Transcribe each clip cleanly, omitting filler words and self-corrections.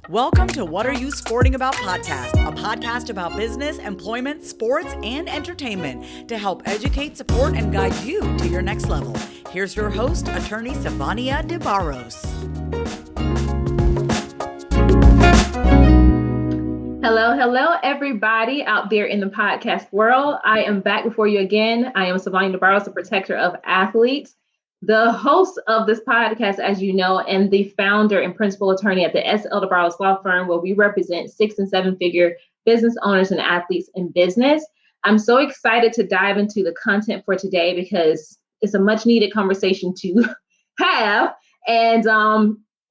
Welcome to What Are You Sporting About podcast, a podcast about business, employment, sports, and entertainment to help educate, support, and guide you to your next level. Here's your host, attorney Savania DeBarros. Hello, everybody out there in the podcast world. I am back before you again. I am Savania DeBarros, the protector of athletes, the host of this podcast, as you know, and the founder and principal attorney at the S.L. DeBarros law firm, where we represent 6- and 7-figure business owners and athletes in business. I'm so excited to dive into the content for today because it's a much needed conversation to have. And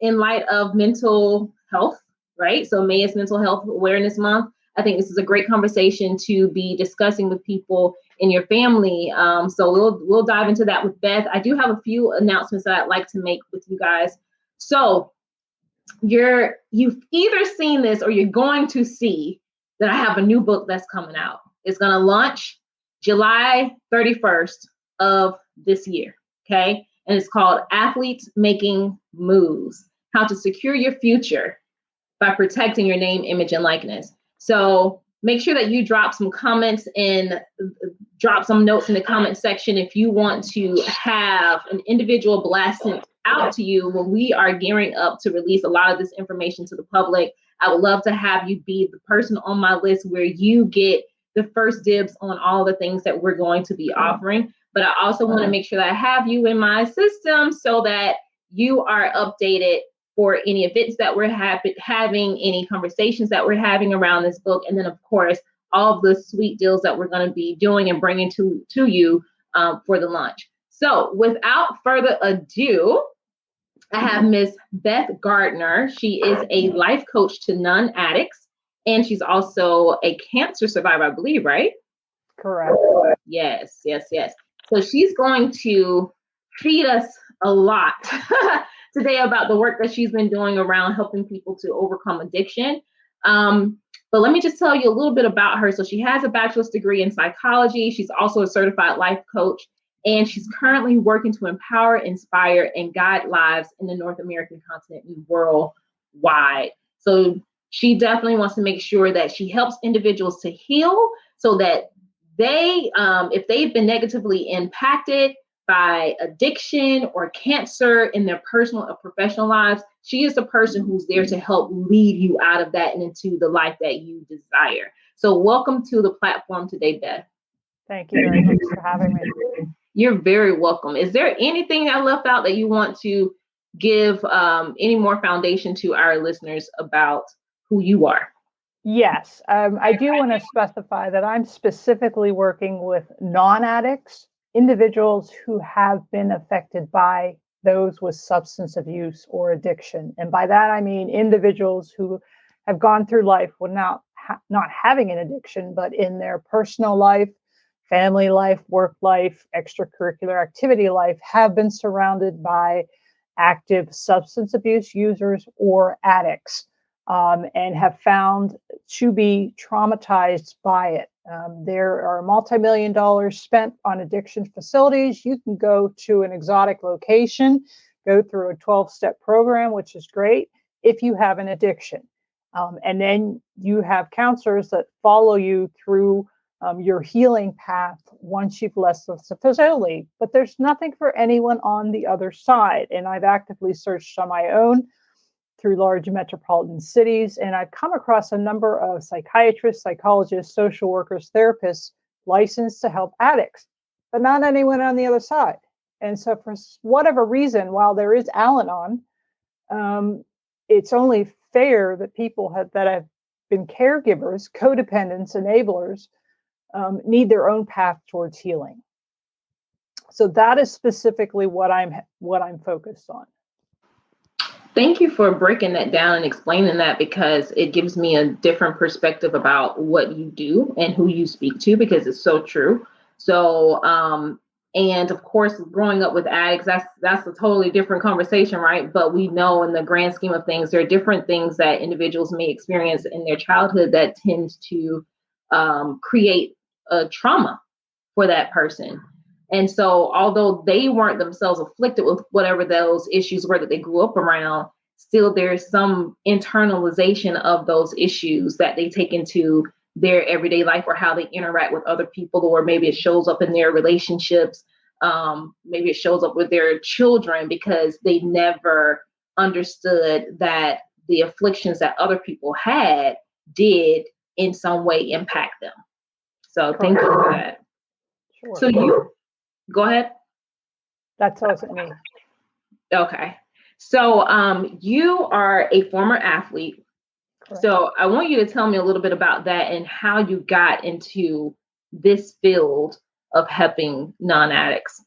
in light of mental health, right? So May is Mental Health Awareness Month. I think this is a great conversation to be discussing with people in your family. So we'll dive into that with Beth. I do have a few announcements that I'd like to make with you guys. So you've either seen this or you're going to see that I have a new book that's coming out. It's going to launch July 31st of this year. Okay. And it's called Athletes Making Moves: How to Secure Your Future by Protecting Your Name, Image, and Likeness. So make sure that you drop some comments and drop some notes in the comment section if you want to have an individual blast sent out to you when we are gearing up to release a lot of this information to the public. I would love to have you be the person on my list where you get the first dibs on all the things that we're going to be offering. But I also want to make sure that I have you in my system so that you are updated for any events that we're having, any conversations that we're having around this book, and then, of course, all of the sweet deals that we're going to be doing and bringing to you for the launch. So without further ado, I have Miss Beth Gardner. She is a life coach to non-addicts, and she's also a cancer survivor, I believe, right? Correct. Yes. So she's going to feed us a lot today about the work that she's been doing around helping people to overcome addiction. But let me just tell you a little bit about her. So she has a bachelor's degree in psychology. She's also a certified life coach, and she's currently working to empower, inspire, and guide lives in the North American continent and worldwide. So she definitely wants to make sure that she helps individuals to heal so that they, if they've been negatively impacted by addiction or cancer in their personal or professional lives, she is the person who's there to help lead you out of that and into the life that you desire. So welcome to the platform today, Beth. Thank you very much for having me. You're very welcome. Is there anything I left out that you want to give any more foundation to our listeners about who you are? Yes, I do want to specify that I'm specifically working with non-addicts, individuals who have been affected by those with substance abuse or addiction. And by that, I mean individuals who have gone through life without not having an addiction, but in their personal life, family life, work life, extracurricular activity life, have been surrounded by active substance abuse users or addicts, and have found to be traumatized by it. There are multi-million dollars spent on addiction facilities. You can go to an exotic location, go through a 12-step program, which is great if you have an addiction. And then you have counselors that follow you through your healing path once you've left the facility. But there's nothing for anyone on the other side. And I've actively searched on my own through large metropolitan cities, and I've come across a number of psychiatrists, psychologists, social workers, therapists licensed to help addicts, but not anyone on the other side. And so for whatever reason, while there is Al-Anon, it's only fair that people that have been caregivers, codependents, enablers, need their own path towards healing. So that is specifically what I'm focused on. Thank you for breaking that down and explaining that, because it gives me a different perspective about what you do and who you speak to, because it's so true. So, and of course, growing up with addicts, that's a totally different conversation, right? But we know in the grand scheme of things, there are different things that individuals may experience in their childhood that tends to create a trauma for that person. And so although they weren't themselves afflicted with whatever those issues were that they grew up around, still there's some internalization of those issues that they take into their everyday life, or how they interact with other people, or maybe it shows up in their relationships. Maybe it shows up with their children, because they never understood that the afflictions that other people had did in some way impact them. So thank you for that. Sure. So you, go ahead. That's also me. Okay. So you are a former athlete. Correct. So I want you to tell me a little bit about that and how you got into this field of helping non-addicts.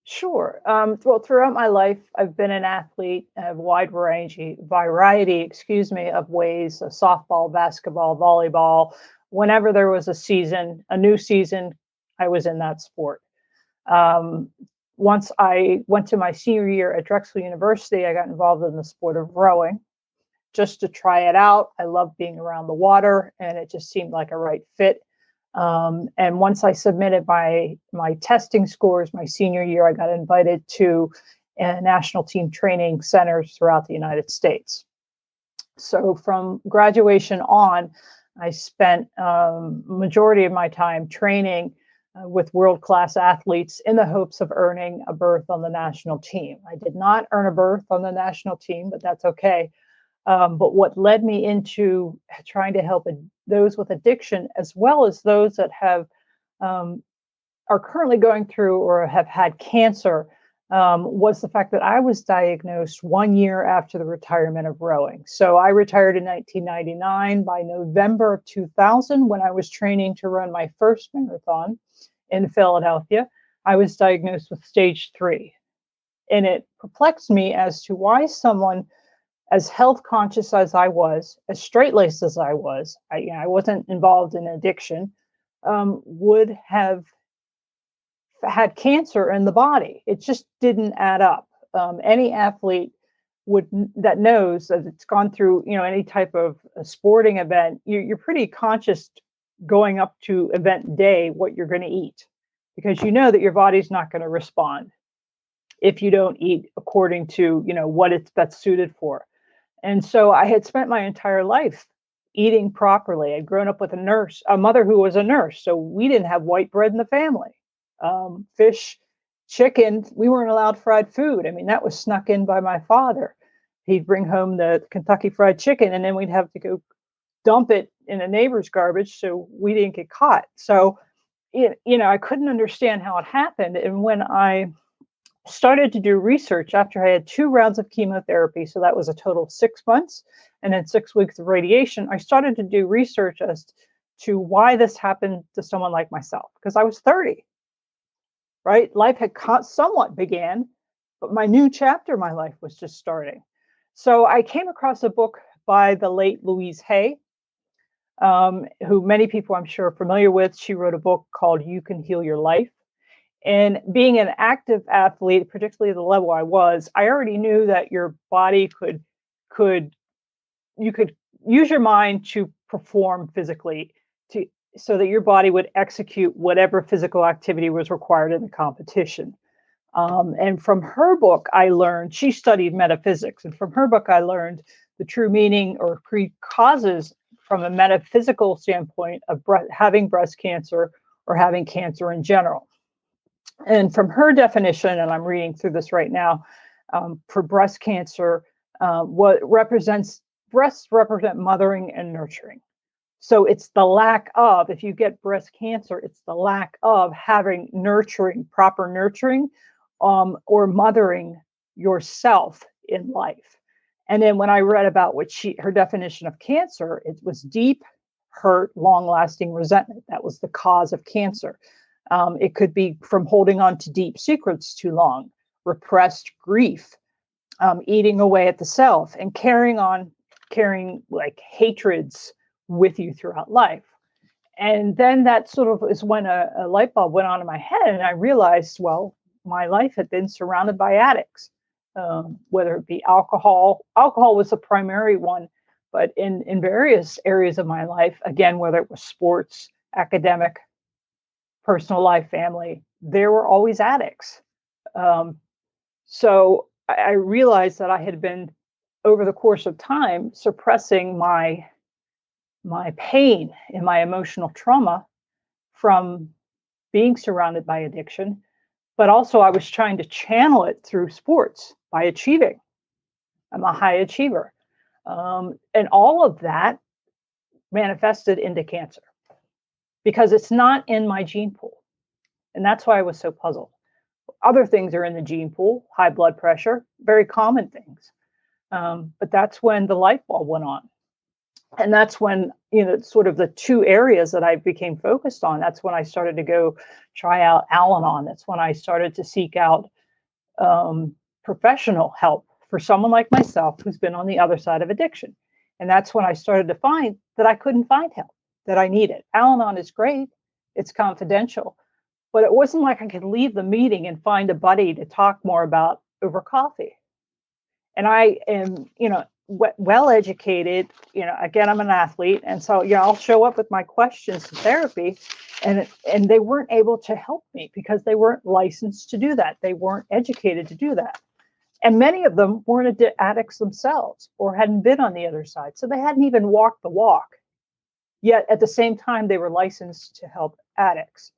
Sure. Well, throughout my life, I've been an athlete, a wide variety, of ways, of softball, basketball, volleyball. Whenever there was a new season, I was in that sport. Once I went to my senior year at Drexel University, I got involved in the sport of rowing just to try it out. I loved being around the water, and it just seemed like a right fit. And once I submitted my testing scores my senior year, I got invited to national team training centers throughout the United States. So from graduation on, I spent majority of my time training with world-class athletes in the hopes of earning a berth on the national team. I did not earn a berth on the national team, but that's okay. But what led me into trying to help those with addiction, as well as those that have are currently going through or have had cancer, was the fact that I was diagnosed 1 year after the retirement of rowing. So I retired in 1999. By November of 2000, when I was training to run my first marathon in Philadelphia, I was diagnosed with stage 3. And it perplexed me as to why someone as health conscious as I was, as straight-laced as I was, I wasn't involved in addiction, would have had cancer in the body. It just didn't add up. Any athlete that knows that it's gone through, any type of a sporting event, you're pretty conscious going up to event day what you're going to eat, because you know that your body's not going to respond if you don't eat according to what it's best suited for. And so I had spent my entire life eating properly. I'd grown up with a mother who was a nurse. So we didn't have white bread in the family. Fish, chicken, we weren't allowed fried food. I mean, that was snuck in by my father. He'd bring home the Kentucky Fried Chicken, and then we'd have to go dump it in a neighbor's garbage so we didn't get caught. So, I couldn't understand how it happened. And when I started to do research after I had 2 rounds of chemotherapy, so that was a total of 6 months, and then 6 weeks of radiation, I started to do research as to why this happened to someone like myself, because I was 30, right? Life had somewhat began, but my new chapter in my life was just starting. So I came across a book by the late Louise Hay, who many people I'm sure are familiar with. She wrote a book called You Can Heal Your Life. And being an active athlete, particularly at the level I was, I already knew that your body you could use your mind to perform physically so that your body would execute whatever physical activity was required in the competition. And from her book, I learned, she studied metaphysics, and from her book, I learned the true meaning or causes from a metaphysical standpoint of having breast cancer or having cancer in general. And from her definition, and I'm reading through this right now, for breast cancer, breasts represent mothering and nurturing. So it's the lack of, if you get breast cancer, it's the lack of having proper nurturing, or mothering yourself in life. And then when I read about her definition of cancer, it was deep hurt, long-lasting resentment. That was the cause of cancer. It could be from holding on to deep secrets too long, repressed grief, eating away at the self, and carrying like hatreds with you throughout life. And then that sort of is when a light bulb went on in my head, and I realized, well, my life had been surrounded by addicts, whether it be alcohol. Alcohol was the primary one, but in various areas of my life, again, whether it was sports, academic, personal life, family, there were always addicts. So I realized that I had been over the course of time, suppressing my pain and my emotional trauma from being surrounded by addiction, but also I was trying to channel it through sports by achieving. I'm a high achiever. And all of that manifested into cancer because it's not in my gene pool. And that's why I was so puzzled. Other things are in the gene pool, high blood pressure, very common things. But that's when the light bulb went on. And that's when, sort of the two areas that I became focused on. That's when I started to go try out Al-Anon. That's when I started to seek out professional help for someone like myself who's been on the other side of addiction. And that's when I started to find that I couldn't find help that I needed. Al-Anon is great. It's confidential. But it wasn't like I could leave the meeting and find a buddy to talk more about over coffee. And I am, well educated, again, I'm an athlete. And so, I'll show up with my questions to therapy and they weren't able to help me because they weren't licensed to do that. They weren't educated to do that. And many of them weren't addicts themselves or hadn't been on the other side. So they hadn't even walked the walk. Yet at the same time, they were licensed to help addicts.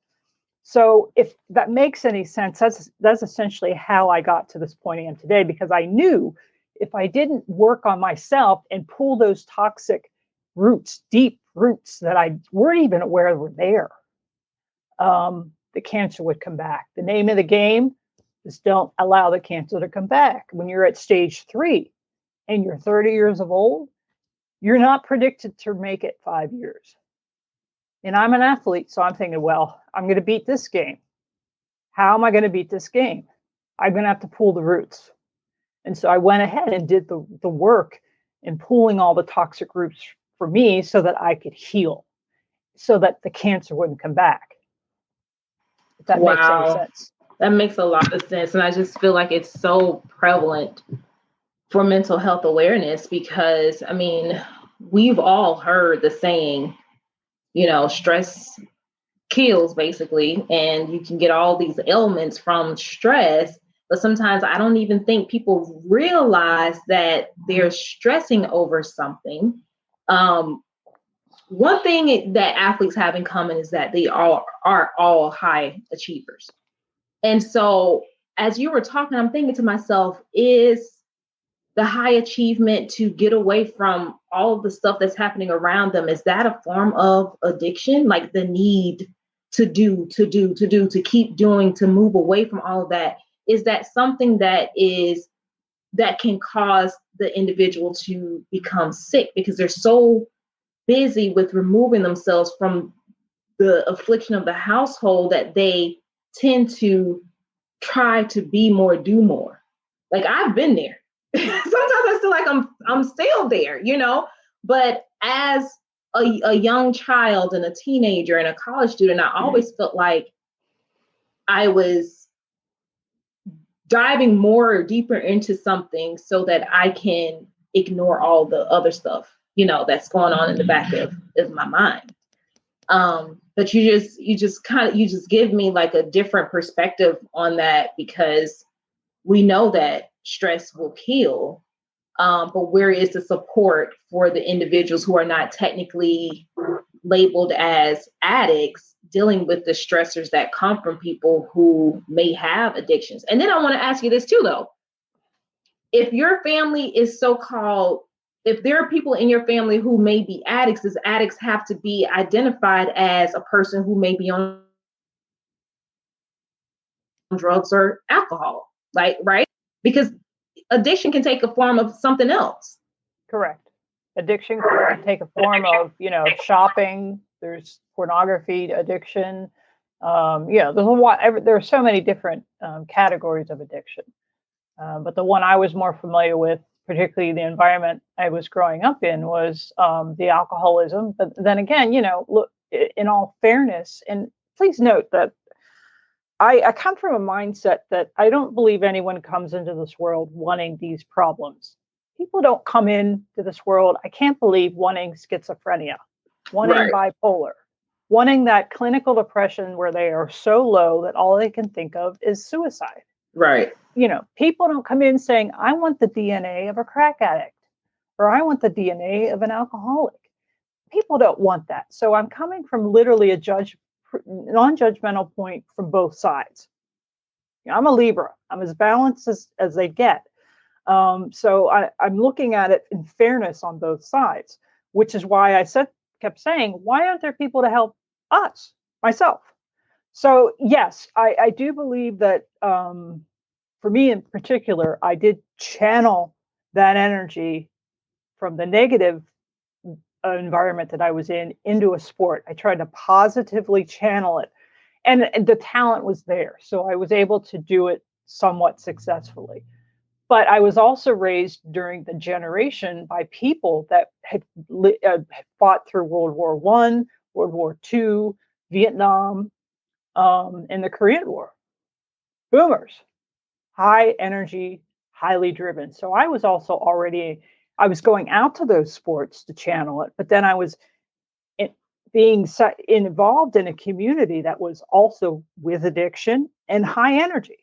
So if that makes any sense, that's essentially how I got to this point I am today, because I knew if I didn't work on myself and pull those toxic roots, deep roots that I weren't even aware were there, the cancer would come back. The name of the game is don't allow the cancer to come back. When you're at stage 3 and you're 30 years old, you're not predicted to make it 5 years. And I'm an athlete, so I'm thinking, well, I'm going to beat this game. How am I going to beat this game? I'm going to have to pull the roots. And so I went ahead and did the work in pulling all the toxic roots for me so that I could heal, so that the cancer wouldn't come back. If that makes any sense. That makes a lot of sense. And I just feel like it's so prevalent for mental health awareness because, we've all heard the saying, stress kills basically, and you can get all these ailments from stress. But sometimes I don't even think people realize that they're stressing over something. One thing that athletes have in common is that they are all high achievers. And so as you were talking, I'm thinking to myself, is the high achievement to get away from all of the stuff that's happening around them, is that a form of addiction? Like the need to keep doing, to move away from all of that? Is that something that can cause the individual to become sick because they're so busy with removing themselves from the affliction of the household that they tend to try to be more, do more? Like I've been there. Sometimes I feel like I'm still there, but as a young child and a teenager and a college student, I always felt like I was diving more or deeper into something so that I can ignore all the other stuff, that's going on in the back of my mind. But you just give me like a different perspective on that, because we know that stress will kill. But where is the support for the individuals who are not technically labeled as addicts, dealing with the stressors that come from people who may have addictions? And then I want to ask you this too, though. If your family is so-called, if there are people in your family who may be addicts, does addicts have to be identified as a person who may be on drugs or alcohol? Right? Because addiction can take a form of something else. Correct. Addiction can take a form of, shopping. There's pornography addiction. There's a lot. There are so many different categories of addiction. But the one I was more familiar with, particularly the environment I was growing up in, was the alcoholism. But then again, look, in all fairness, and please note that I come from a mindset that I don't believe anyone comes into this world wanting these problems. People don't come into this world, I can't believe, wanting schizophrenia, wanting bipolar, wanting that clinical depression where they are so low that all they can think of is suicide. Right. People don't come in saying, I want the DNA of a crack addict. or I want the DNA of an alcoholic. People don't want that. So I'm coming from literally a non-judgmental point from both sides. I'm a Libra. I'm as balanced as they get. So I'm looking at it in fairness on both sides, which is why I kept saying, why aren't there people to help us, myself? So yes, I do believe that for me in particular, I did channel that energy from the negative environment that I was in into a sport. I tried to positively channel it, and the talent was there. So I was able to do it somewhat successfully. But I was also raised during the generation by people that had fought through World War I, World War II, Vietnam, and the Korean War. Boomers, high energy, highly driven. So I was also I was going out to those sports to channel it, but then I was being involved in a community that was also with addiction and high energy.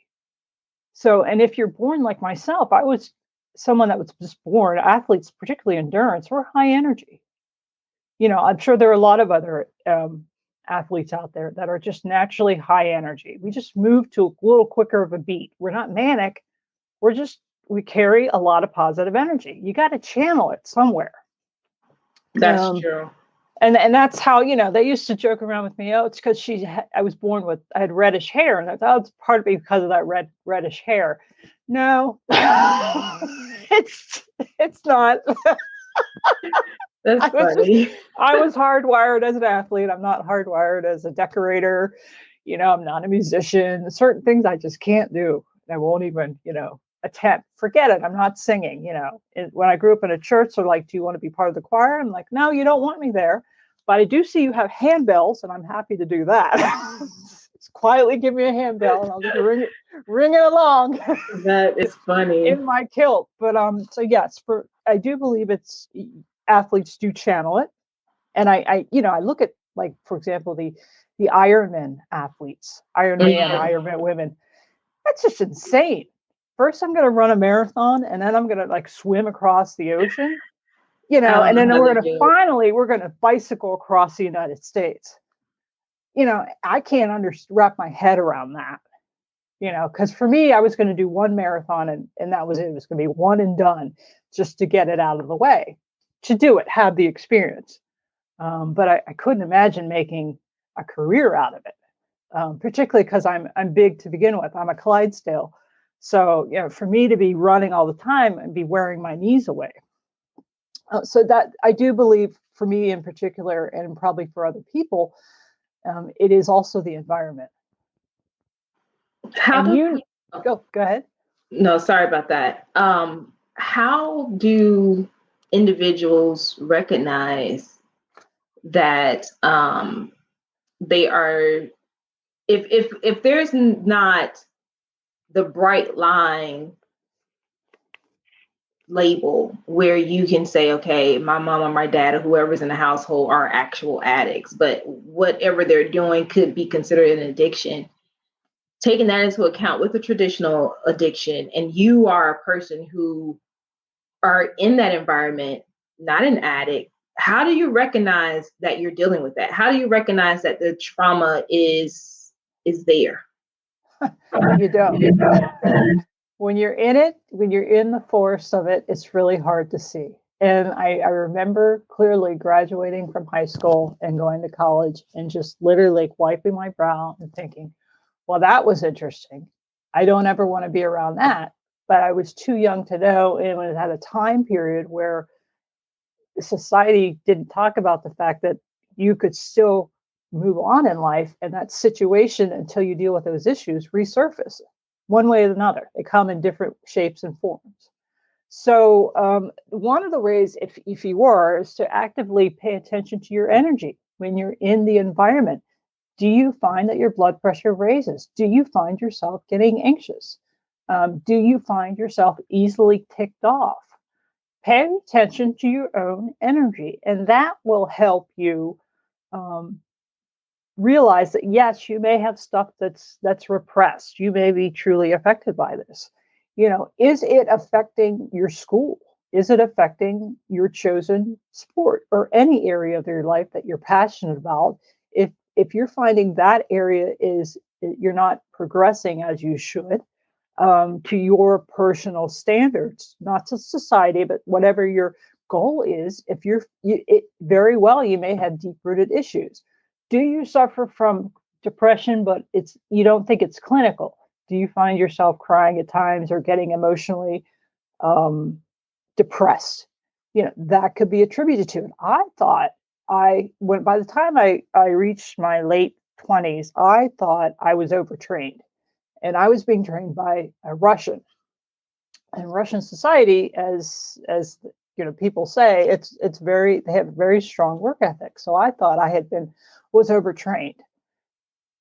So, and if you're born like myself, I was someone that was just born, athletes, particularly endurance, were high energy. I'm sure there are a lot of other athletes out there that are just naturally high energy. We just move to a little quicker of a beat. We're not manic. We carry a lot of positive energy. You got to channel it somewhere. That's true. And that's how, they used to joke around with me. Oh, it's because I was born I had reddish hair. And I thought, it's partly because of that reddish hair. No, it's not. That's funny. I was hardwired as an athlete. I'm not hardwired as a decorator. I'm not a musician. Certain things I just can't do. I won't even, attempt. Forget it. I'm not singing. When I grew up in a church, they're like, do you want to be part of the choir? I'm like, no, you don't want me there. But I do see you have handbells, and I'm happy to do that. Just quietly give me a handbell, and I'll just ring it along. That is funny. In my kilt. But so yes, I do believe athletes do channel it. And I look at, like, for example, the Ironman athletes, Ironman women. That's just insane. First, I'm going to run a marathon, and then I'm going to swim across the ocean, and then we're going to bicycle across the United States. I can't wrap my head around that, because for me, I was going to do one marathon and that was it. It was going to be one and done, just to get it out of the way, to do it, have the experience. But I couldn't imagine making a career out of it, particularly because I'm big to begin with. I'm a Clydesdale. So, for me to be running all the time and be wearing my knees away. So that I do believe, for me in particular, and probably for other people, it is also the environment. Go ahead. No, sorry about that. How do individuals recognize that they are, if there's not the bright line label where you can say, okay, my mom or my dad or whoever's in the household are actual addicts, but whatever they're doing could be considered an addiction, taking that into account with a traditional addiction, and you are a person who are in that environment, not an addict, how do you recognize that you're dealing with that? How do you recognize that the trauma is there? You don't. When you're in it, when you're in the force of it, it's really hard to see. And I remember clearly graduating from high school and going to college and just literally wiping my brow and thinking, well, that was interesting. I don't ever want to be around that. But I was too young to know. And it was at a time period where society didn't talk about the fact that you could still move on in life, and that situation, until you deal with those issues, resurface one way or another. They come in different shapes and forms. So one of the ways, if you are, is to actively pay attention to your energy when you're in the environment. Do you find that your blood pressure raises? Do you find yourself getting anxious? Do you find yourself easily ticked off? Pay attention to your own energy, and that will help you realize that, yes, you may have stuff that's repressed. You may be truly affected by this. Is it affecting your school? is it affecting your chosen sport or any area of your life that you're passionate about? If you're finding that area is you're not progressing as you should, to your personal standards, not to society, but whatever your goal is, if very well, you may have deep-rooted issues. Do you suffer from depression, but you don't think it's clinical? Do you find yourself crying at times or getting emotionally depressed? That could be attributed to it. I thought by the time I reached my late 20s, I thought I was overtrained, and I was being trained by a Russian. And Russian society, as people say, they have very strong work ethic. So I thought I was overtrained.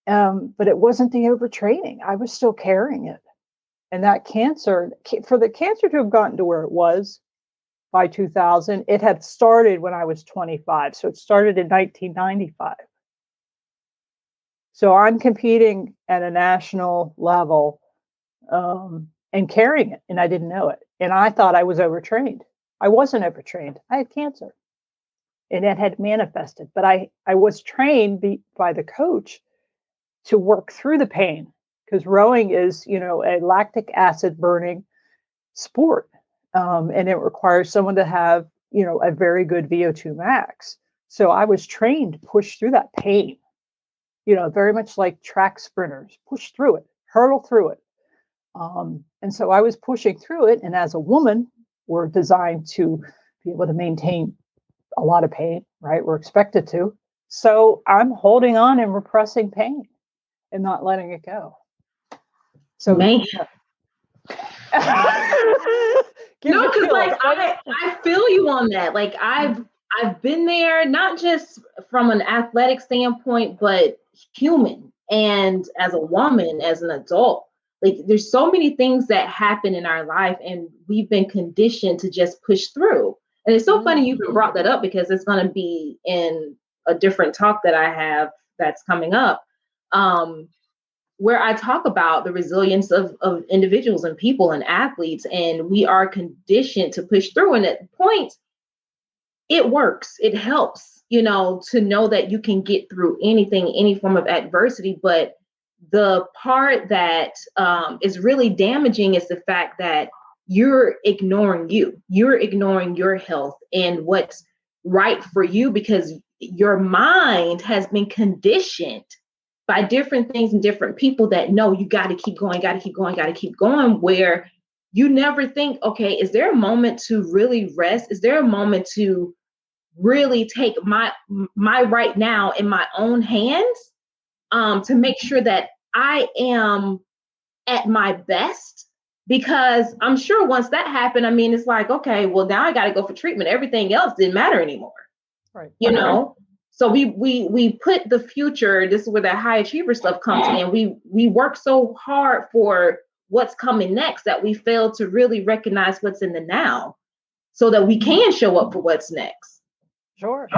But it wasn't the overtraining. I was still carrying it. And that for the cancer to have gotten to where it was by 2000, it had started when I was 25. So it started in 1995. So I'm competing at a national level and carrying it, and I didn't know it. And I thought I was overtrained. I wasn't overtrained. I had cancer, and it had manifested. But I was trained by the coach to work through the pain, because rowing is, a lactic acid burning sport. And it requires someone to have, a very good VO2 max. So I was trained to push through that pain, very much like track sprinters, push through it, hurdle through it. And so I was pushing through it. And as a woman, we're designed to be able to maintain a lot of pain, right? We're expected to. So I'm holding on and repressing pain and not letting it go. So man. No, because like I feel you on that. Like I've been there, not just from an athletic standpoint, but human, and as a woman, as an adult. Like there's so many things that happen in our life, and we've been conditioned to just push through. And it's so funny you even brought that up, because it's going to be in a different talk that I have that's coming up, where I talk about the resilience of individuals and people and athletes, and we are conditioned to push through. And at points, it works. It helps, to know that you can get through anything, any form of adversity. But the part that is really damaging is the fact that you're ignoring you. You're ignoring your health and what's right for you, because your mind has been conditioned by different things and different people that know you got to keep going, got to keep going, got to keep going, where you never think, okay, is there a moment to really rest? Is there a moment to really take my right now in my own hands, to make sure that I am at my best? Because I'm sure once that happened, it's like, okay, well, now I got to go for treatment. Everything else didn't matter anymore. Right. So we put the future, this is where that high achiever stuff comes in. We work so hard for what's coming next that we fail to really recognize what's in the now, so that we can show up for what's next. Sure.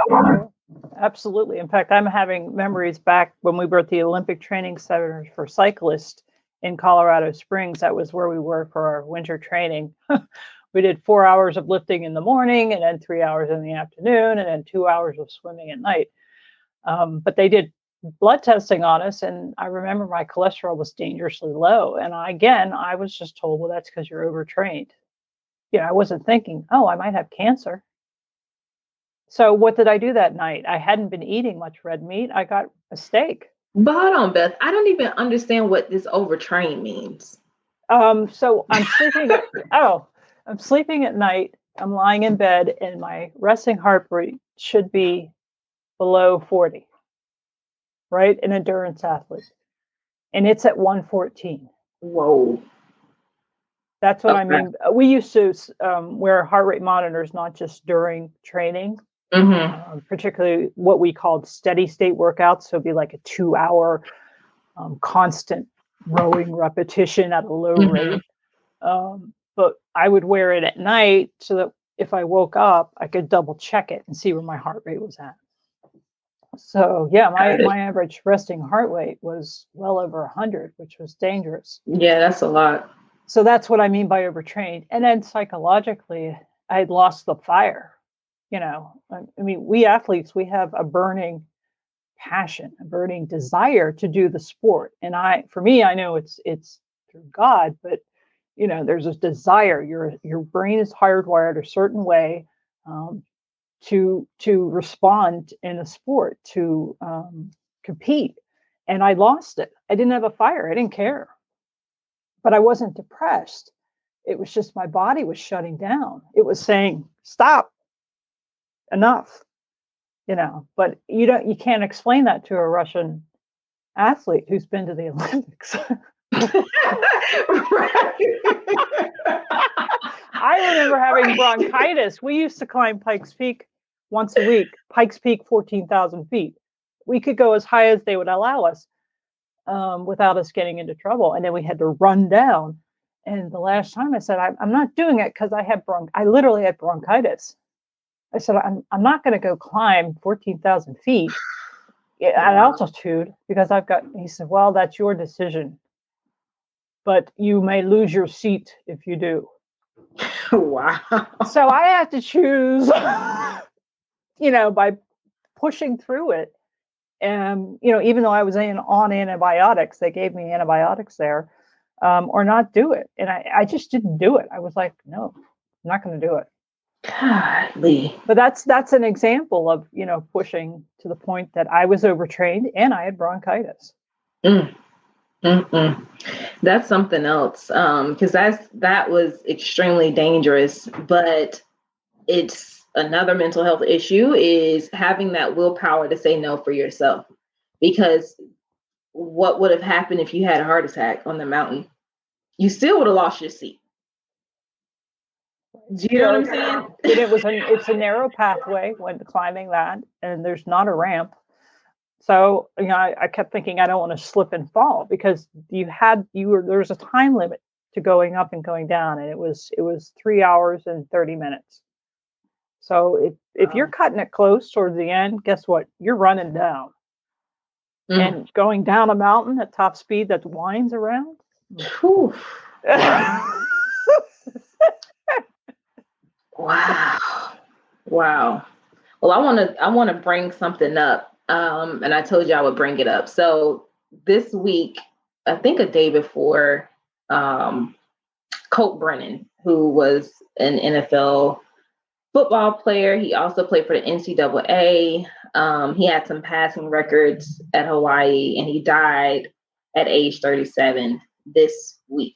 Absolutely. In fact, I'm having memories back when we were at the Olympic Training Center for Cyclists in Colorado Springs. That was where we were for our winter training. We did 4 hours of lifting in the morning, and then 3 hours in the afternoon, and then 2 hours of swimming at night. But they did blood testing on us, and I remember my cholesterol was dangerously low. And I was just told, well, that's because you're overtrained. I wasn't thinking, oh, I might have cancer. So what did I do that night? I hadn't been eating much red meat. I got a steak. But hold on, Beth. I don't even understand what this overtrain means. So I'm sleeping. I'm sleeping at night. I'm lying in bed, and my resting heart rate should be below 40, right? An endurance athlete. And it's at 114. Whoa. That's what I mean. We used to wear heart rate monitors, not just during training, particularly what we called steady state workouts. So it'd be like a 2-hour constant rowing repetition at a low rate. But I would wear it at night so that if I woke up, I could double check it and see where my heart rate was at. So yeah, my average resting heart rate was well over 100, which was dangerous. Yeah, that's a lot. So that's what I mean by overtrained. And then psychologically, I had lost the fire. I mean, we athletes, we have a burning passion, a burning desire to do the sport. And for me, I know it's through God, but there's this desire. Your brain is hardwired a certain way to respond in a sport, to compete. And I lost it. I didn't have a fire. I didn't care. But I wasn't depressed. It was just my body was shutting down. It was saying, stop, enough. But you can't explain that to a Russian athlete who's been to the Olympics. I remember having bronchitis. We used to climb Pikes Peak once a week. Pikes Peak, 14,000 feet. We could go as high as they would allow us without us getting into trouble. And then we had to run down. And the last time I said, I'm not doing it because I literally had bronchitis. I said, I'm not going to go climb 14,000 feet at altitude because he said, well, that's your decision, but you may lose your seat if you do. Wow. So I had to choose, by pushing through it. And, even though I was on antibiotics, they gave me antibiotics there, or not do it. And I just didn't do it. I was like, no, I'm not going to do it. Godly. But that's an example of, pushing to the point that I was overtrained and I had bronchitis. That's something else. Because that was extremely dangerous, but it's another mental health issue is having that willpower to say no for yourself. Because what would have happened if you had a heart attack on the mountain? You still would have lost your seat. Do you know what I'm saying? It's a narrow pathway when climbing that, and there's not a ramp. So, I kept thinking I don't want to slip and fall because there's a time limit to going up and going down, and it was 3 hours and 30 minutes. So if you're cutting it close towards the end, guess what? You're running down and going down a mountain at top speed that winds around. Wow. Well, I want to bring something up. And I told you I would bring it up. So this week, I think a day before, Colt Brennan, who was an NFL football player, he also played for the NCAA. He had some passing records at Hawaii, and he died at age 37 this week.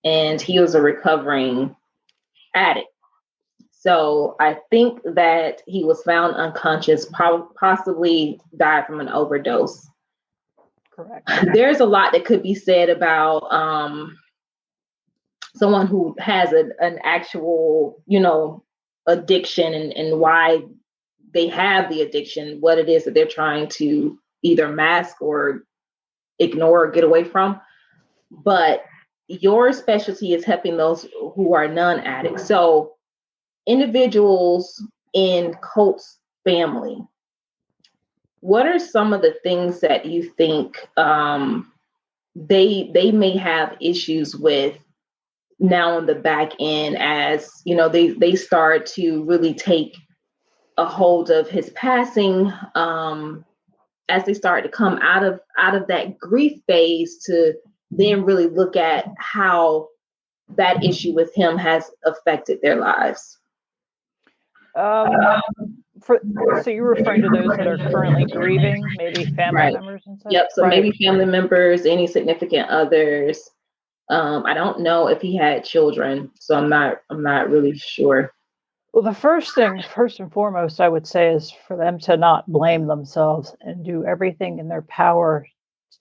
And he was a recovering addict. So I think that he was found unconscious, possibly died from an overdose. Correct. There's a lot that could be said about someone who has an actual, addiction and why they have the addiction, what it is that they're trying to either mask or ignore or get away from. But your specialty is helping those who are non-addicts. So individuals in Colt's family, what are some of the things that you think they may have issues with now on the back end as, they start to really take a hold of his passing, as they start to come out of that grief phase to then really look at how that issue with him has affected their lives? So you're referring to those that are currently grieving, maybe family members and such? Yep. So maybe family members, any significant others. I don't know if he had children, so I'm not really sure. Well, the first and foremost, I would say is for them to not blame themselves and do everything in their power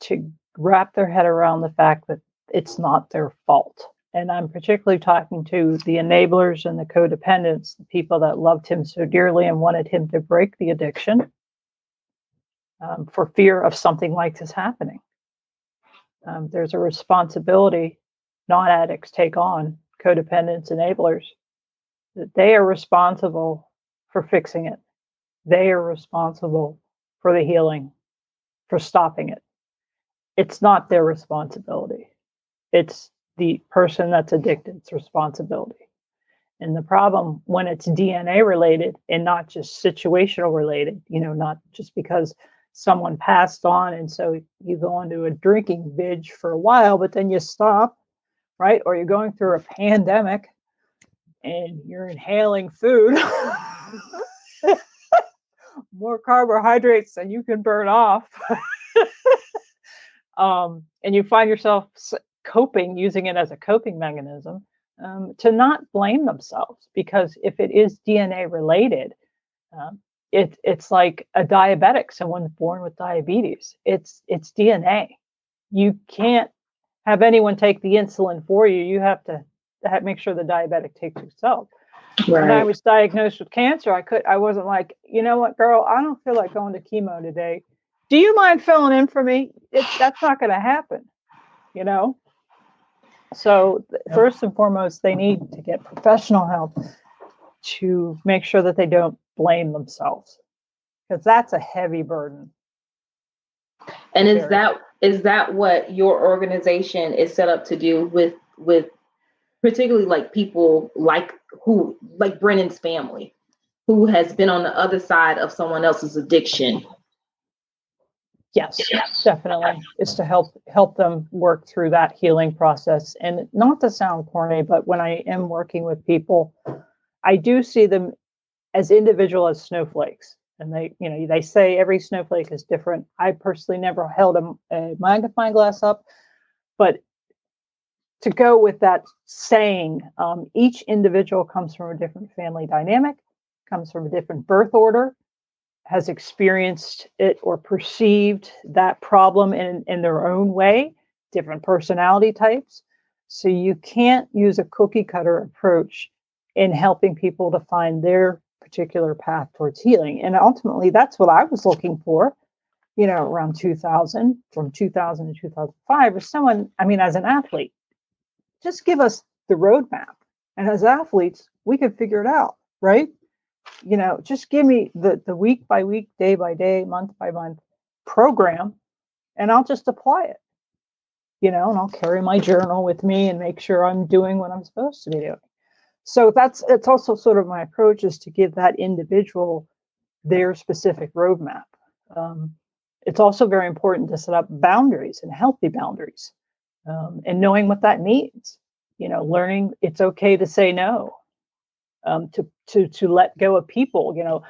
to wrap their head around the fact that it's not their fault. And I'm particularly talking to the enablers and the codependents, the people that loved him so dearly and wanted him to break the addiction for fear of something like this happening. There's a responsibility non-addicts take on, codependents, enablers, that they are responsible for fixing it. They are responsible for the healing, for stopping it. It's not their responsibility. It's the person that's addicted's responsibility. And the problem when it's DNA related and not just situational related, not just because someone passed on and so you go into a drinking binge for a while, but then you stop, right? Or you're going through a pandemic and you're inhaling food, more carbohydrates than you can burn off. And you find yourself using it as a coping mechanism, to not blame themselves, because if it is DNA related, it's like a diabetic, someone born with diabetes. It's DNA. You can't have anyone take the insulin for you. You have to make sure the diabetic takes yourself. Right. When I was diagnosed with cancer, I wasn't like, you know what, girl, I don't feel like going to chemo today. Do you mind filling in for me? That's not going to happen, So first and foremost, they need to get professional help to make sure that they don't blame themselves, because that's a heavy burden. And is that what your organization is set up to do with particularly like people like Brennan's family, who has been on the other side of someone else's addiction? Yes, definitely. It's to help them work through that healing process. And not to sound corny, but when I am working with people, I do see them as individual as snowflakes. And they say every snowflake is different. I personally never held a magnifying glass up, but to go with that saying, each individual comes from a different family dynamic, comes from a different birth order, has experienced it or perceived that problem in their own way, different personality types. So you can't use a cookie cutter approach in helping people to find their particular path towards healing. And ultimately, that's what I was looking for, around 2000, from 2000 to 2005, as as an athlete, just give us the roadmap. And as athletes, we can figure it out, right? Just give me the week by week, day by day, month by month program, and I'll just apply it, and I'll carry my journal with me and make sure I'm doing what I'm supposed to be doing. So it's also sort of my approach, is to give that individual their specific roadmap. It's also very important to set up boundaries and healthy boundaries, and knowing what that means, learning it's okay to say no. To let go of people,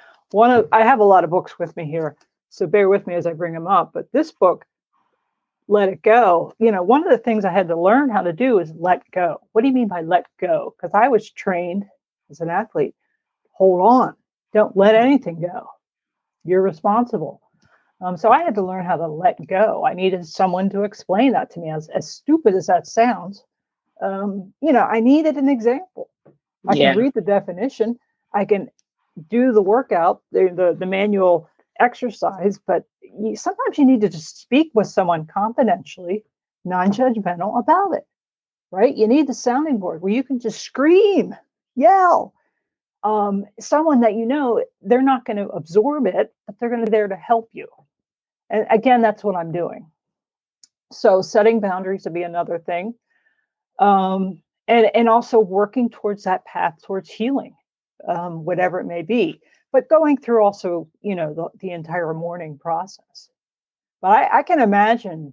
I have a lot of books with me here, so bear with me as I bring them up. But this book, Let It Go, one of the things I had to learn how to do is let go. What do you mean by let go? Because I was trained as an athlete, hold on, don't let anything go. You're responsible. So I had to learn how to let go. I needed someone to explain that to me. As stupid as that sounds, I needed an example. I can read the definition. I can do the workout, the manual exercise, but sometimes you need to just speak with someone confidentially, non-judgmental about it, right? You need the sounding board where you can just scream, yell. Someone that they're not going to absorb it, but they're going to be there to help you. And again, that's what I'm doing. So setting boundaries would be another thing. And also working towards that path towards healing, whatever it may be, but going through also, the entire mourning process. But I can imagine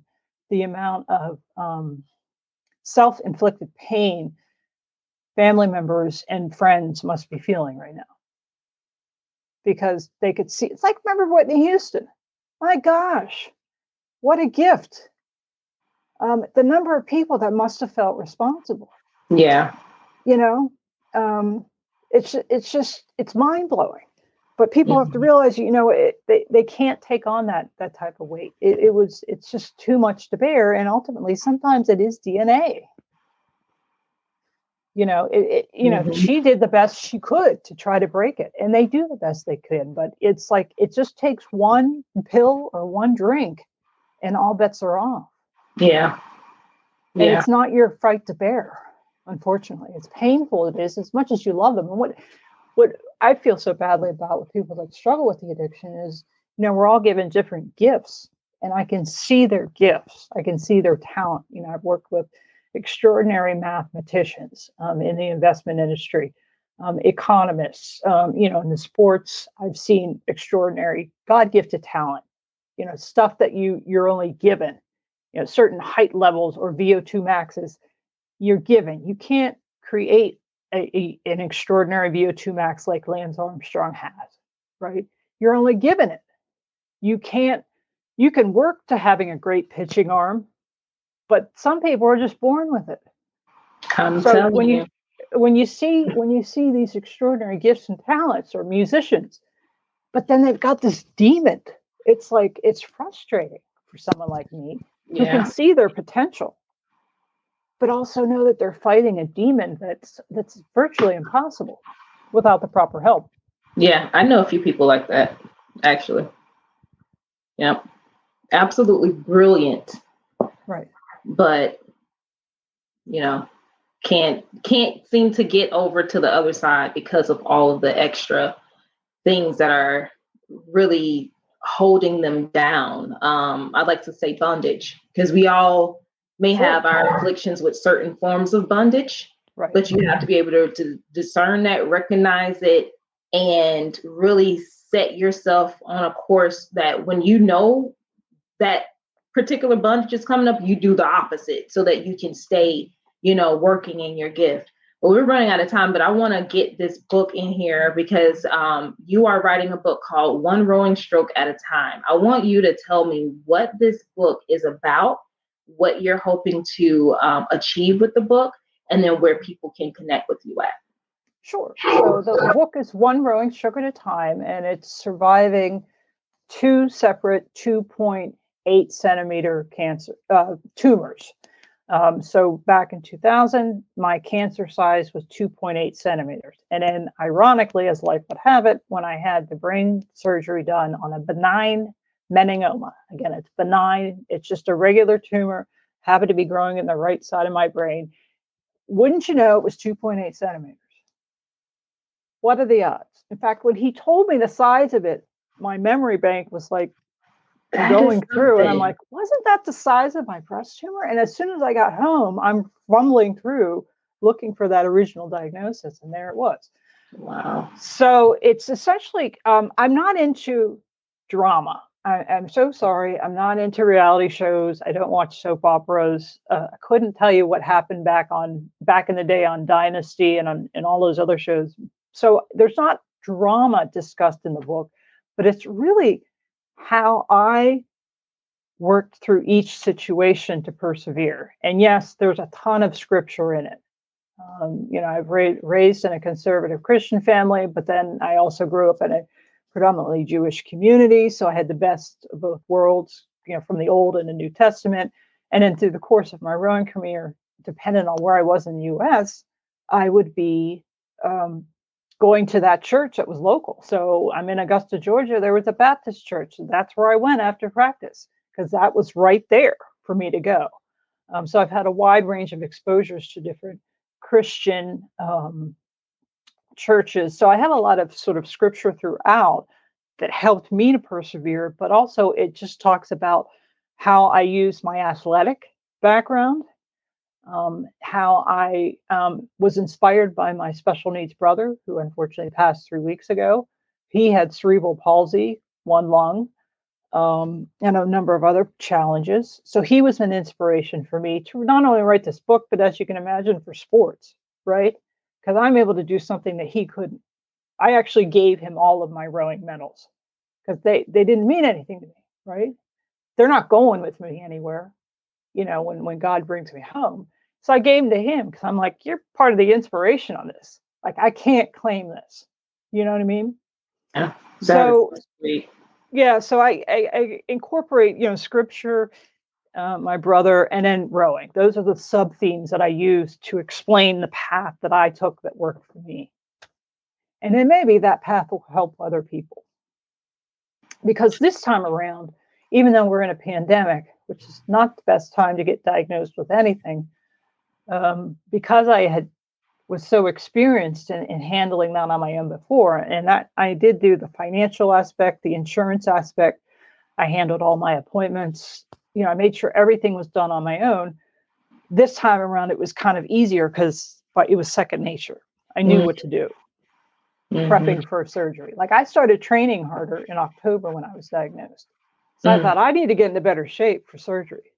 the amount of self-inflicted pain family members and friends must be feeling right now, because they could see, it's like, remember Whitney Houston? My gosh, what a gift. The number of people that must have felt responsible. Yeah. It's mind blowing, but people have to realize, they can't take on that type of weight. It's just too much to bear. And ultimately, sometimes it is DNA. She did the best she could to try to break it, and they do the best they could. But it's like, it just takes one pill or one drink and all bets are off. Yeah. And it's not your fight to bear. Unfortunately, it's painful. It is, as much as you love them. And what I feel so badly about with people that struggle with the addiction is, we're all given different gifts, and I can see their gifts. I can see their talent. I've worked with extraordinary mathematicians in the investment industry. economists, in the sports, I've seen extraordinary God-gifted talent, stuff that you're only given, certain height levels or VO2 maxes you're given. You can't create an extraordinary VO2 max like Lance Armstrong has, right? You're only given it. You can work to having a great pitching arm, but some people are just born with it. So when you see these extraordinary gifts and talents or musicians, but then they've got this demon, it's like, it's frustrating for someone like me who can see their potential, but also know that they're fighting a demon that's virtually impossible without the proper help. Yeah, I know a few people like that, actually. Yep. Absolutely brilliant. Right. But, can't seem to get over to the other side because of all of the extra things that are really holding them down. I'd like to say bondage, because we all may have our afflictions with certain forms of bondage, right, but you have to be able to discern that, recognize it, and really set yourself on a course that when you know that particular bondage is coming up, you do the opposite so that you can stay, working in your gift. But we're running out of time, but I want to get this book in here because you are writing a book called One Rowing Stroke at a Time. I want you to tell me what this book is about, what you're hoping to achieve with the book, and then where people can connect with you at. Sure. So the book is One Rowing Stroke at a Time, and it's surviving two separate 2.8 centimeter cancer tumors. So back in 2000, my cancer size was 2.8 centimeters. And then ironically, as life would have it, when I had the brain surgery done on a benign meningioma, again, it's benign, it's just a regular tumor, happened to be growing in the right side of my brain. Wouldn't you know, it was 2.8 centimeters. What are the odds? In fact, when he told me the size of it, my memory bank was like going through, and I'm like, wasn't that the size of my breast tumor? And as soon as I got home, I'm fumbling through looking for that original diagnosis, and there it was. Wow. So it's essentially, I'm not into drama. I'm so sorry. I'm not into reality shows. I don't watch soap operas. I couldn't tell you what happened back in the day on Dynasty and all those other shows. So there's not drama discussed in the book, but it's really how I worked through each situation to persevere. And yes, there's a ton of scripture in it. I've raised in a conservative Christian family, but then I also grew up in a predominantly Jewish community. So I had the best of both worlds, from the Old and the New Testament. And then through the course of my rowing career, depending on where I was in the US, I would be going to that church that was local. So I'm in Augusta, Georgia. There was a Baptist church. That's where I went after practice because that was right there for me to go. So I've had a wide range of exposures to different Christian churches. So I have a lot of sort of scripture throughout that helped me to persevere, but also it just talks about how I use my athletic background, how I was inspired by my special needs brother, who unfortunately passed 3 weeks ago. He had cerebral palsy, one lung, and a number of other challenges. So he was an inspiration for me to not only write this book, but as you can imagine, for sports, right? Because I'm able to do something that he couldn't. I actually gave him all of my rowing medals because they didn't mean anything to me, right? They're not going with me anywhere, when God brings me home. So I gave them to him because I'm like, you're part of the inspiration on this. Like, I can't claim this. You know what I mean? Yeah. So I incorporate, scripture, my brother, and then rowing. Those are the sub themes that I use to explain the path that I took that worked for me. And then maybe that path will help other people. Because this time around, even though we're in a pandemic, which is not the best time to get diagnosed with anything, because I was so experienced in handling that on my own before, and that I did do the financial aspect, the insurance aspect. I handled all my appointments. I made sure everything was done on my own. This time around, it was kind of easier because it was second nature. I knew what to do. prepping for surgery. Like I started training harder in October when I was diagnosed. So I thought I need to get into better shape for surgery.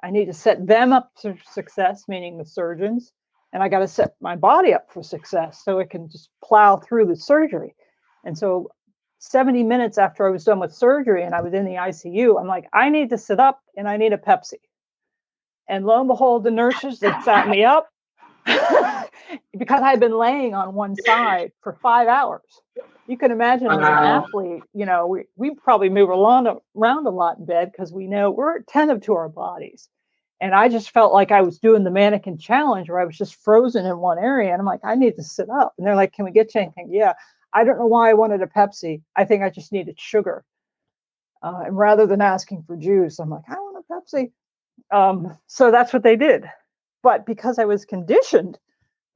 I need to set them up for success, meaning the surgeons, and I got to set my body up for success so it can just plow through the surgery. And so 70 minutes after I was done with surgery and I was in the ICU, I'm like, I need to sit up and I need a Pepsi. And lo and behold, the nurses, they sat me up because I had been laying on one side for 5 hours. You can imagine as an athlete, you know, we probably move around a lot in bed because we know we're attentive to our bodies. And I just felt like I was doing the mannequin challenge where I was just frozen in one area. And I'm like, I need to sit up. And they're like, can we get you anything? Yeah. I don't know why I wanted a Pepsi. I think I just needed sugar. And rather than asking for juice, I'm like, I want a Pepsi. So that's what they did. But because I was conditioned,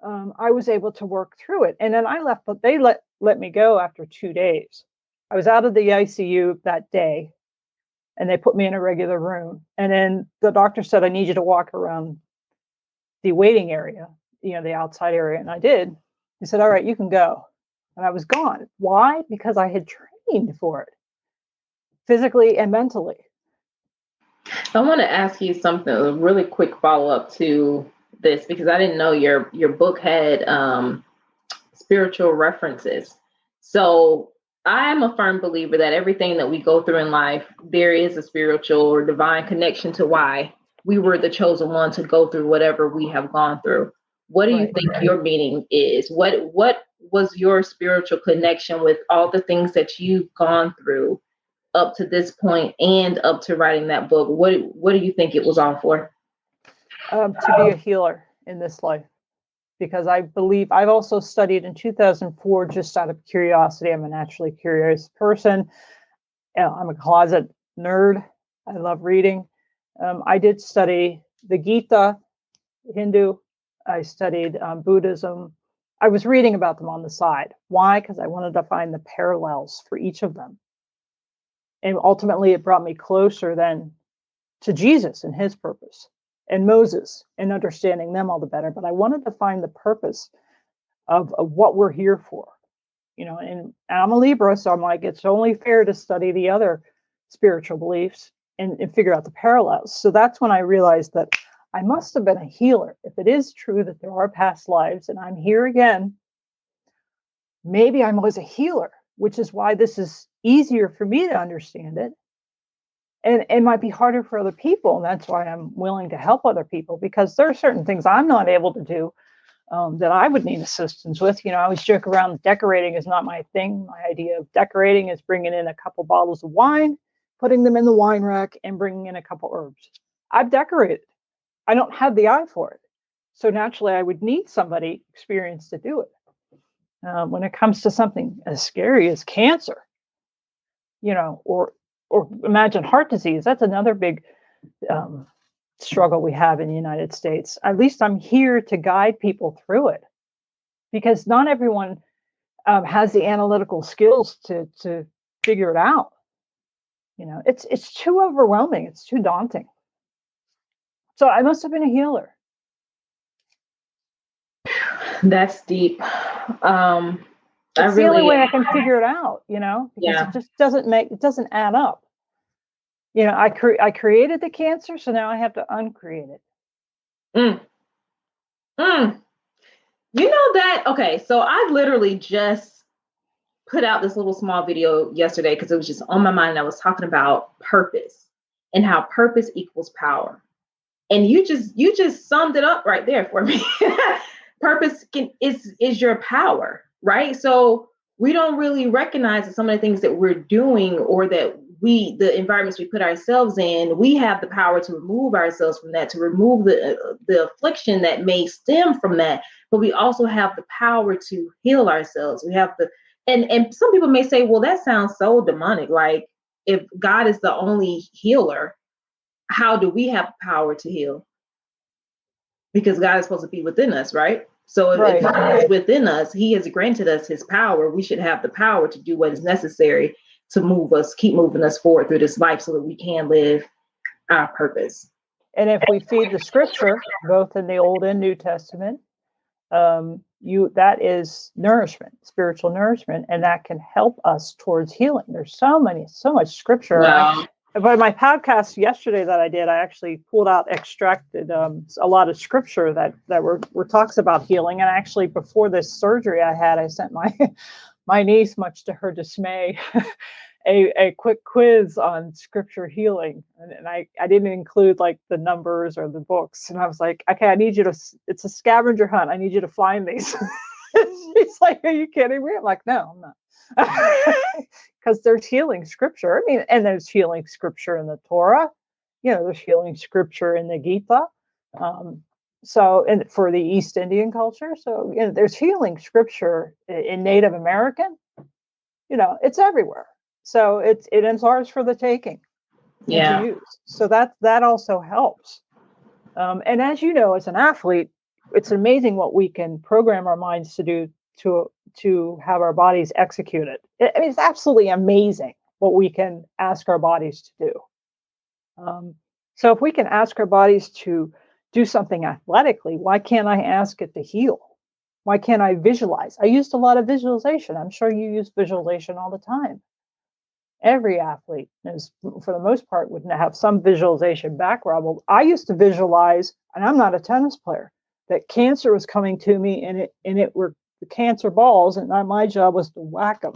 I was able to work through it. And then I left, but they let me go after 2 days. I was out of the ICU that day and they put me in a regular room. And then the doctor said, I need you to walk around the waiting area, you know, the outside area. And I did. He said, all right, you can go. And I was gone. Why? Because I had trained for it physically and mentally. I want to ask you something, a really quick follow-up to this, because I didn't know your book had spiritual references. So I'm a firm believer that everything that we go through in life, there is a spiritual or divine connection to why we were the chosen one to go through whatever we have gone through. What do you think your meaning is? What was your spiritual connection with all the things that you've gone through up to this point and up to writing that book? What do you think it was all for? To be a healer in this life, because I believe I've also studied in 2004 just out of curiosity. I'm a naturally curious person. I'm a closet nerd. I love reading. I did study the Gita, Hindu. I studied Buddhism. I was reading about them on the side. Why? Because I wanted to find the parallels for each of them. And ultimately, it brought me closer then to Jesus and his purpose, and Moses, and understanding them all the better. But I wanted to find the purpose of what we're here for, you know. And I'm a Libra, so I'm like, it's only fair to study the other spiritual beliefs and figure out the parallels. So that's when I realized that I must have been a healer. If it is true that there are past lives and I'm here again, maybe I was a healer, which is why this is easier for me to understand it. And it might be harder for other people. And that's why I'm willing to help other people, because there are certain things I'm not able to do that I would need assistance with. You know, I always joke around, decorating is not my thing. My idea of decorating is bringing in a couple bottles of wine, putting them in the wine rack, and bringing in a couple herbs. I've decorated. I don't have the eye for it. So naturally, I would need somebody experienced to do it. When it comes to something as scary as cancer, you know, or imagine heart disease, that's another big struggle we have in the United States. At least I'm here to guide people through it, because not everyone has the analytical skills to figure it out. You know, it's too overwhelming. It's too daunting. So I must have been a healer. That's deep. It's the only way I can figure it out, you know, because it just doesn't add up. You know, I created the cancer, so now I have to uncreate it. You know that, okay, so I literally just put out this little small video yesterday because it was just on my mind. I was talking about purpose and how purpose equals power. And you just summed it up right there for me. Purpose is your power, right? So we don't really recognize that some of the things that we're doing, or that the environments we put ourselves in, we have the power to remove ourselves from that, to remove the affliction that may stem from that. But we also have the power to heal ourselves. We have and some people may say, well, that sounds so demonic. Like, if God is the only healer, how do we have power to heal? Because God is supposed to be within us, right? So if God is within us, he has granted us his power. We should have the power to do what is necessary to keep moving us forward through this life so that we can live our purpose. And if we feed the scripture, both in the Old and New Testament, that is nourishment, spiritual nourishment, and that can help us towards healing. There's so much scripture. Wow. But my podcast yesterday that I did, I actually extracted a lot of scripture that were talks about healing. And actually, before this surgery I sent my niece, much to her dismay, a quick quiz on scripture healing. And I didn't include like the numbers or the books. And I was like, okay, it's a scavenger hunt. I need you to find these. She's like, are you kidding me? I'm like, no, I'm not. Because there's healing scripture. I mean, and there's healing scripture in the Torah. There's healing scripture in the Gita. And for the East Indian culture. So, there's healing scripture in Native American. It's everywhere. So it's ours for the taking. Yeah. To use. So that also helps. And as you know, as an athlete, it's amazing what we can program our minds to do to have our bodies execute it. I mean, it's absolutely amazing what we can ask our bodies to do. So if we can ask our bodies to do something athletically, why can't I ask it to heal? Why can't I visualize? I used a lot of visualization. I'm sure you use visualization all the time. Every athlete is, for the most part, would have some visualization background. Well, I used to visualize, and I'm not a tennis player, that cancer was coming to me, and it were the cancer balls, and my job was to whack them.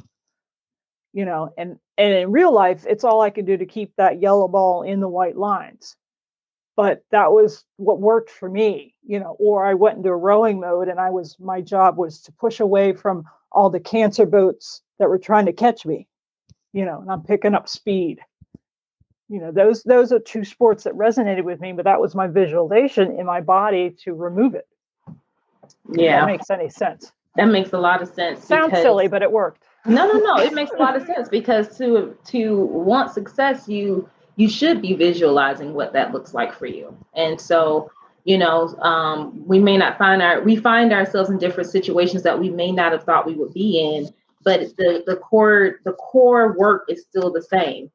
And in real life, it's all I can do to keep that yellow ball in the white lines. But that was what worked for me, or I went into a rowing mode, and my job was to push away from all the cancer boats that were trying to catch me, and I'm picking up speed. Those are two sports that resonated with me, but that was my visualization in my body to remove it. Yeah. If that makes any sense. That makes a lot of sense. Sounds silly, but it worked. No. It makes a lot of sense because to want success, you should be visualizing what that looks like for you. And so, we may not find ourselves in different situations that we may not have thought we would be in, but the core work is still the same.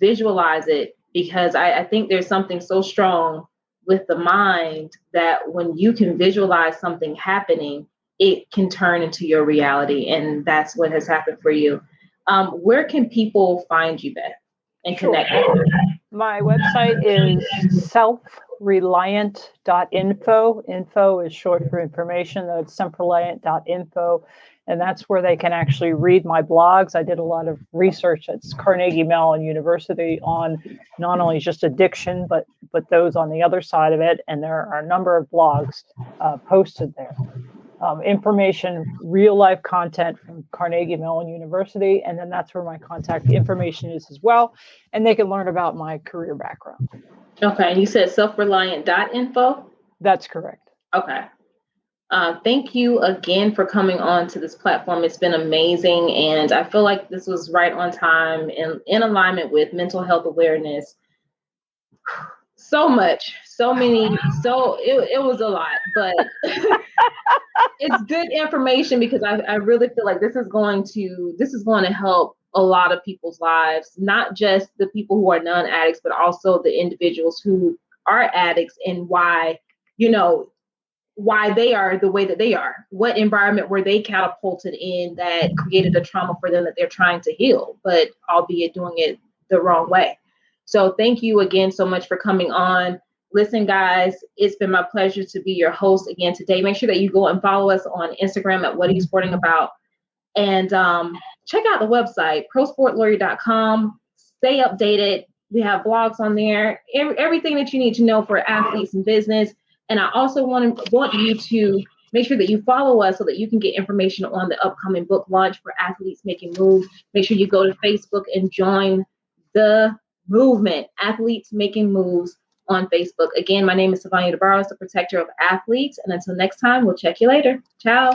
Visualize it, because I think there's something so strong with the mind that when you can visualize something happening, it can turn into your reality. And that's what has happened for you. Where can people find you, Beth, and connect with you? My website is selfreliant.info. Info is short for information, though it's selfreliant.info. And that's where they can actually read my blogs. I did a lot of research at Carnegie Mellon University on not only just addiction, but those on the other side of it. And there are a number of blogs posted there. Information, real life content from Carnegie Mellon University. And then that's where my contact information is as well. And they can learn about my career background. Okay. And you said selfreliant.info? That's correct. Okay. Thank you again for coming on to this platform. It's been amazing. And I feel like this was right on time and in alignment with mental health awareness. So much, so many, it was a lot, but it's good information because I really feel like this is going to help a lot of people's lives, not just the people who are non-addicts, but also the individuals who are addicts and why they are the way that they are. What environment were they catapulted in that created a trauma for them that they're trying to heal, but albeit doing it the wrong way. So thank you again so much for coming on. Listen, guys, it's been my pleasure to be your host again today. Make sure that you go and follow us on Instagram at What Are You Sporting About? And check out the website, prosportlawyer.com. Stay updated. We have blogs on there, everything that you need to know for athletes and business. And I also want you to make sure that you follow us so that you can get information on the upcoming book launch for Athletes Making Moves. Make sure you go to Facebook and join the movement, Athletes Making Moves, on Facebook. Again, my name is DeBarros, the protector of athletes. And until next time, we'll check you later. Ciao.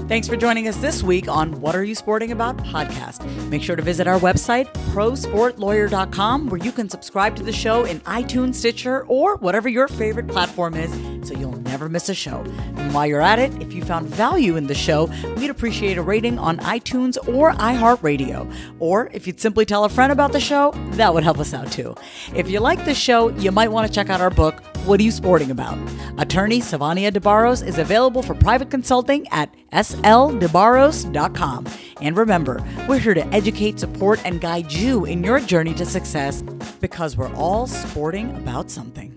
Thanks for joining us this week on What Are You Sporting About podcast. Make sure to visit our website, prosportlawyer.com, where you can subscribe to the show in iTunes, Stitcher, or whatever your favorite platform is, so you'll never miss a show. And while you're at it, if you found value in the show, we'd appreciate a rating on iTunes or iHeartRadio. Or if you'd simply tell a friend about the show, that would help us out too. If you like the show, you might want to check out our book, What Are You Sporting About? Attorney Savania DeBarros is available for private consulting at sldebarros.com. And remember, we're here to educate, support, and guide you in your journey to success because we're all sporting about something.